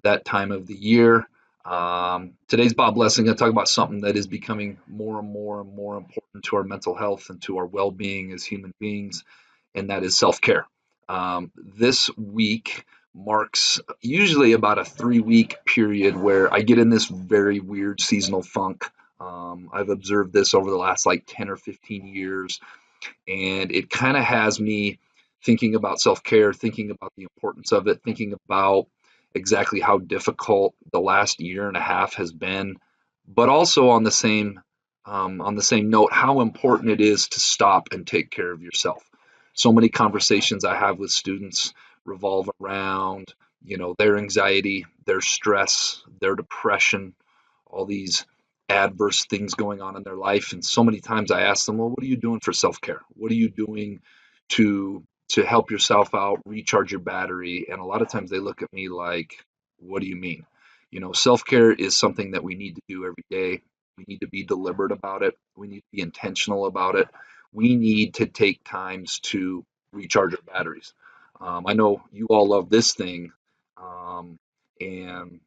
that time of the year. Today's Bob Lessing going to talk about something that is becoming more and more and more important to our mental health and to our well-being as human beings, and that is self-care. This week marks usually about a 3 week period where I get in this very weird seasonal funk. I've observed this over the last like 10 or 15 years, and it kind of has me thinking about self-care, thinking about the importance of it, thinking about exactly how difficult the last year and a half has been, but also on the same note, how important it is to stop and take care of yourself. So many conversations I have with students revolve around, their anxiety, their stress, their depression, all these adverse things going on in their life. And so many times I ask them, well, what are you doing for self-care? What are you doing to help yourself out, recharge your battery? And a lot of times they look at me like, what do you mean? Self-care is something that we need to do every day. We need to be deliberate about it. We need to be intentional about it. We need to take times to recharge our batteries. I know you all love this thing, and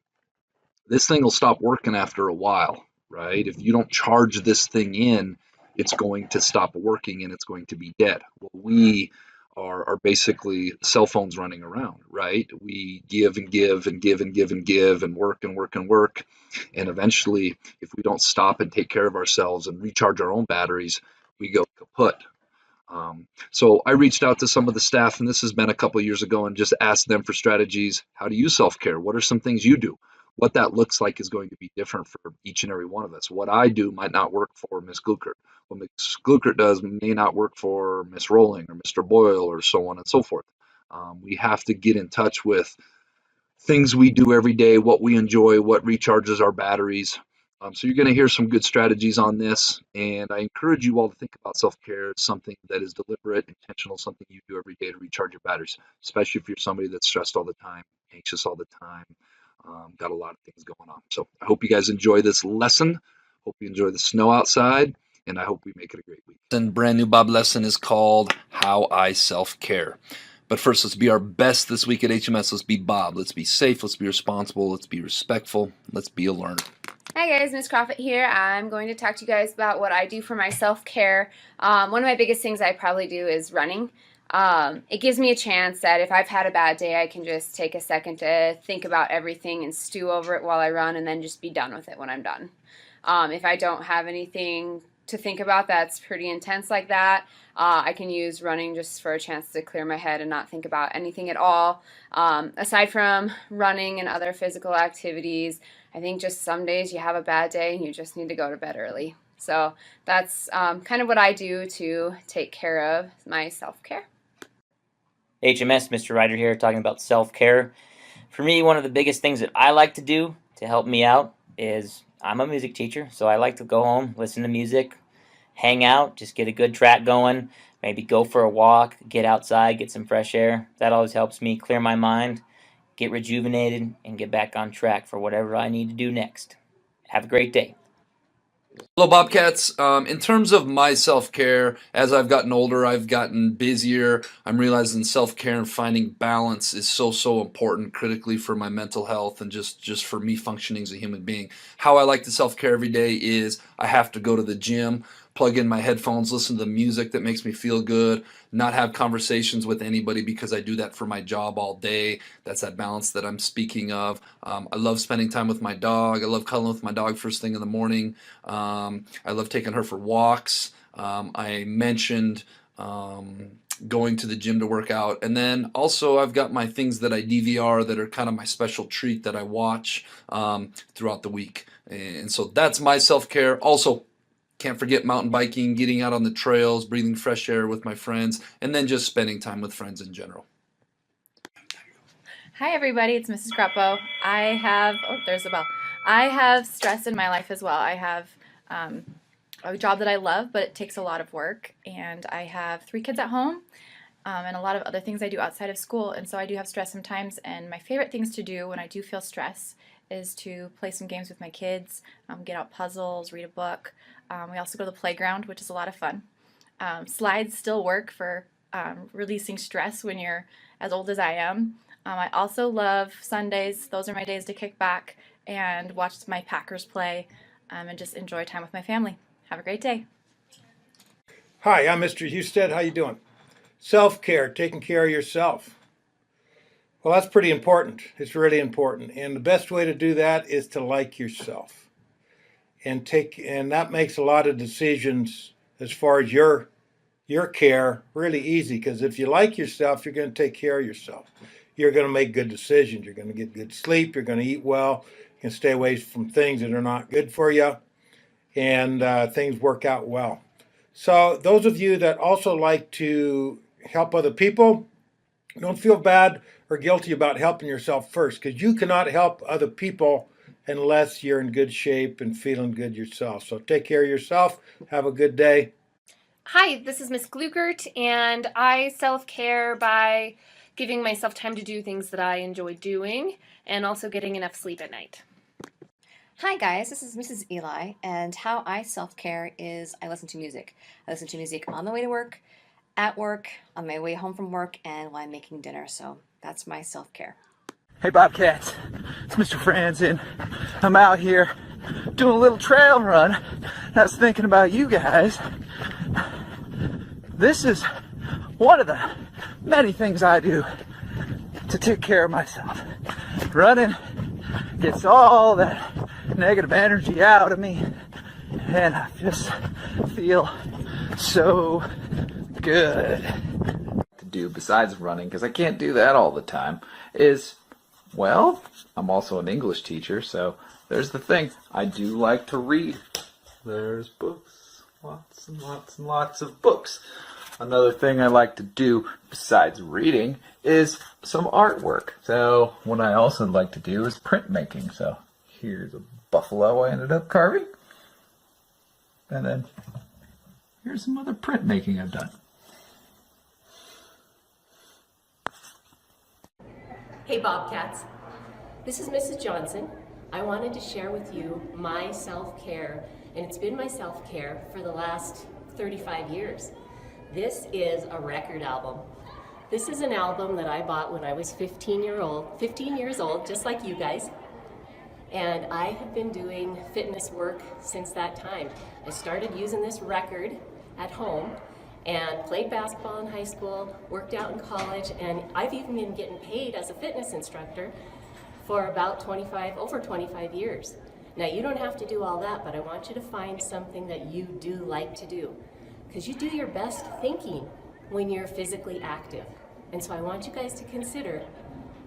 this thing will stop working after a while, right? If you don't charge this thing in, it's going to stop working and it's going to be dead. Well, we are basically cell phones running around, right? We give and give and give and give and give and work and work and work. And eventually, if we don't stop and take care of ourselves and recharge our own batteries, we go kaput. So I reached out to some of the staff, and this has been a couple of years ago, and just asked them for strategies. How do you self-care? What are some things you do? What that looks like is going to be different for each and every one of us. What I do might not work for Miss Gluckert. What Miss Gluckert does may not work for Miss Rowling or Mr. Boyle or so on and so forth. We have to get in touch with things we do every day, what we enjoy, what recharges our batteries. So you're going to hear some good strategies on this, and I encourage you all to think about self-care as something that is deliberate, intentional, something you do every day to recharge your batteries, especially if you're somebody that's stressed all the time, anxious all the time, got a lot of things going on. So I hope you guys enjoy this lesson. Hope you enjoy the snow outside, and I hope we make it a great week. And brand new Bob lesson is called How I Self-Care. But first, let's be our best this week at HMS. Let's be Bob. Let's be safe. Let's be responsible. Let's be respectful. Let's be a learner. Hi guys, Miss Crawford here. I'm going to talk to you guys about what I do for my self-care. One of my biggest things I probably do is running. It gives me a chance that if I've had a bad day, I can just take a second to think about everything and stew over it while I run and then just be done with it when I'm done. If I don't have anything to think about that's pretty intense like that, I can use running just for a chance to clear my head and not think about anything at all. Aside from running and other physical activities, I think just some days you have a bad day and you just need to go to bed early. So that's kind of what I do to take care of my self-care. HMS, Mr. Ryder here, talking about self-care. For me, one of the biggest things that I like to do to help me out is I'm a music teacher, so I like to go home, listen to music, hang out, just get a good track going, maybe go for a walk, get outside, get some fresh air. That always helps me clear my mind, get rejuvenated, and get back on track for whatever I need to do next. Have a great day. Hello, Bobcats. In terms of my self-care, as I've gotten older, I've gotten busier. I'm realizing self-care and finding balance is so important, critically for my mental health and just for me functioning as a human being. How I like to self-care every day is I have to go to the gym, plug in my headphones, listen to the music that makes me feel good, not have conversations with anybody because I do that for my job all day. That's that balance that I'm speaking of. I love spending time with my dog. I love cuddling with my dog first thing in the morning. I love taking her for walks. I mentioned going to the gym to work out. And then also I've got my things that I DVR that are kind of my special treat that I watch throughout the week. And so that's my self-care. Also, can't forget mountain biking, getting out on the trails, breathing fresh air with my friends, and then just spending time with friends in general. Hi everybody, it's Mrs. Grappo. There's a bell. I have stress in my life as well. I have a job that I love, but it takes a lot of work, and I have 3 kids at home, and a lot of other things I do outside of school, and so I do have stress sometimes, and my favorite things to do when I do feel stress is to play some games with my kids, get out puzzles, read a book. We also go to the playground, which is a lot of fun. Slides still work for releasing stress when you're as old as I am. I also love Sundays. Those are my days to kick back and watch my Packers play, and just enjoy time with my family. Have a great day. Hi, I'm Mr. Husted. How you doing? Self-care, taking care of yourself. Well, that's pretty important. It's really important. And the best way to do that is to like yourself. And that makes a lot of decisions as far as your care really easy, because if you like yourself, you're going to take care of yourself. You're going to make good decisions. You're going to get good sleep. You're going to eat well. You can stay away from things that are not good for you, and things work out well. So those of you that also like to help other people, don't feel bad or guilty about helping yourself first, because you cannot help other people unless you're in good shape and feeling good yourself. So take care of yourself. Have a good day. Hi, this is Miss Glugert, and I self-care by giving myself time to do things that I enjoy doing and also getting enough sleep at night. Hi guys, this is Mrs. Eli, and how I self-care is I listen to music. I listen to music on the way to work, at work, on my way home from work, and while I'm making dinner, so that's my self-care. Hey Bobcats, it's Mr. Franzen. I'm out here doing a little trail run, and I was thinking about you guys. This is one of the many things I do to take care of myself. Running gets all that negative energy out of me, and I just feel so good. To do besides running, because I can't do that all the time, is, well, I'm also an English teacher, so there's the thing. I do like to read. There's books, lots and lots and lots of books. Another thing I like to do besides reading is some artwork. So what I also like to do is printmaking. So here's a buffalo I ended up carving. And then here's some other printmaking I've done. Hey Bobcats, this is Mrs. Johnson. I wanted to share with you my self-care, and it's been my self-care for the last 35 years. This is a record album. This is an album that I bought when I was 15 years old, just like you guys. And I have been doing fitness work since that time. I started using this record at home and played basketball in high school, worked out in college, and I've even been getting paid as a fitness instructor for about over 25 years. Now you don't have to do all that, but I want you to find something that you do like to do, because you do your best thinking when you're physically active. And so I want you guys to consider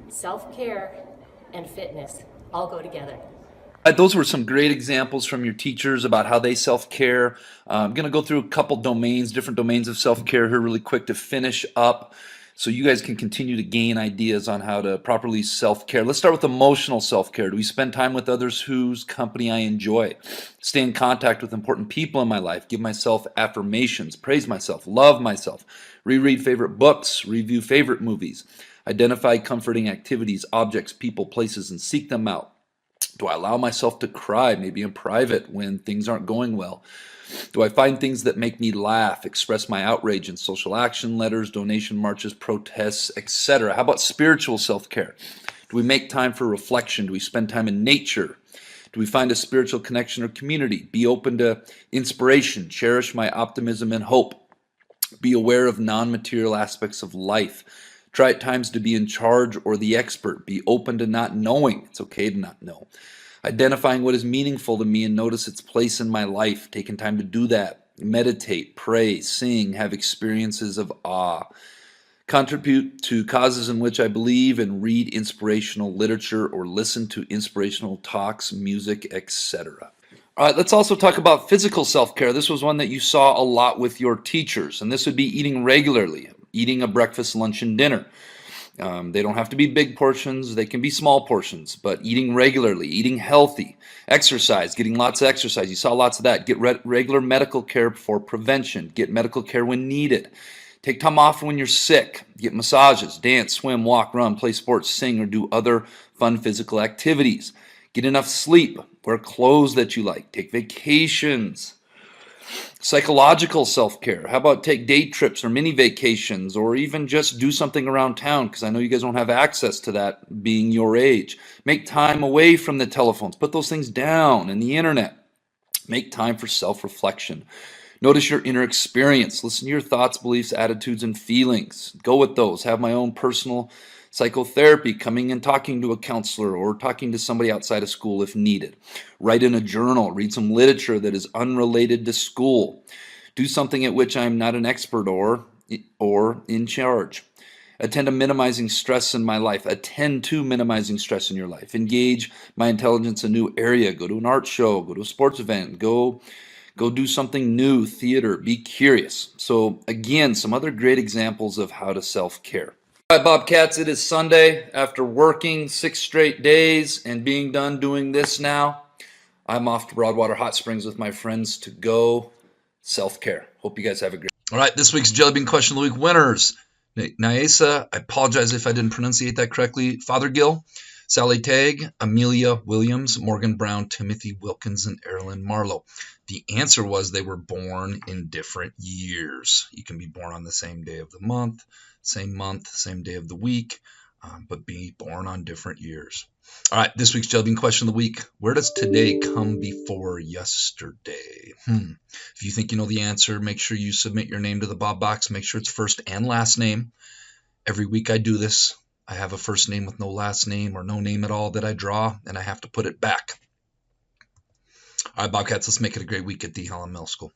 self-care and fitness all go together. Those were some great examples from your teachers about how they self-care. I'm going to go through a couple different domains of self-care here really quick to finish up so you guys can continue to gain ideas on how to properly self-care. Let's start with emotional self-care. Do we spend time with others whose company I enjoy? Stay in contact with important people in my life. Give myself affirmations. Praise myself. Love myself. Reread favorite books. Review favorite movies. Identify comforting activities, objects, people, places, and seek them out. Do I allow myself to cry, maybe in private, when things aren't going well? Do I find things that make me laugh, express my outrage in social action letters, donation marches, protests, etc.? How about spiritual self-care? Do we make time for reflection? Do we spend time in nature? Do we find a spiritual connection or community? Be open to inspiration. Cherish my optimism and hope. Be aware of non-material aspects of life. Try at times to be in charge or the expert. Be open to not knowing. It's okay to not know. Identifying what is meaningful to me and notice its place in my life. Taking time to do that. Meditate, pray, sing, have experiences of awe. Contribute to causes in which I believe and read inspirational literature or listen to inspirational talks, music, etc. All right, let's also talk about physical self-care. This was one that you saw a lot with your teachers, and this would be eating regularly. Eating a breakfast, lunch, and dinner. They don't have to be big portions. They can be small portions, but eating regularly, eating healthy, exercise, getting lots of exercise. You saw lots of that. Get regular medical care for prevention. Get medical care when needed. Take time off when you're sick. Get massages, dance, swim, walk, run, play sports, sing, or do other fun physical activities. Get enough sleep. Wear clothes that you like. Take vacations. Psychological self-care. How about take day trips or mini vacations, or even just do something around town, because I know you guys don't have access to that being your age. Make time away from the telephones. Put those things down and the internet. Make time for self-reflection. Notice your inner experience. Listen to your thoughts, beliefs, attitudes, and feelings. Go with those. Have my own personal psychotherapy, coming and talking to a counselor or talking to somebody outside of school if needed. Write in a journal. Read some literature that is unrelated to school. Do something at which I'm not an expert or in charge. Attend to minimizing stress in my life. Attend to minimizing stress in your life. Engage my intelligence in a new area. Go to an art show. Go to a sports event. Go do something new, theater. Be curious. So again, some other great examples of how to self-care. All right, Bobcats, it is Sunday. After working 6 straight days and being done doing this now, I'm off to Broadwater Hot Springs with my friends to go self-care. Hope you guys have a great. All right, this week's Jelly Bean Question of the Week winners. Nyasa, I apologize if I didn't pronunciate that correctly. Fothergill, Sally Tagg, Amelia Williams, Morgan Brown, Timothy Wilkins, and Erilyn Marlowe. The answer was they were born in different years. You can be born on the same day of the month, same day of the week, but be born on different years. All right, this week's Jelly Bean Question of the Week. Where does today come before yesterday? If you think you know the answer, make sure you submit your name to the Bob Box. Make sure it's first and last name. Every week I do this. I have a first name with no last name or no name at all that I draw, and I have to put it back. All right, Bobcats, let's make it a great week at the Helen Middle School.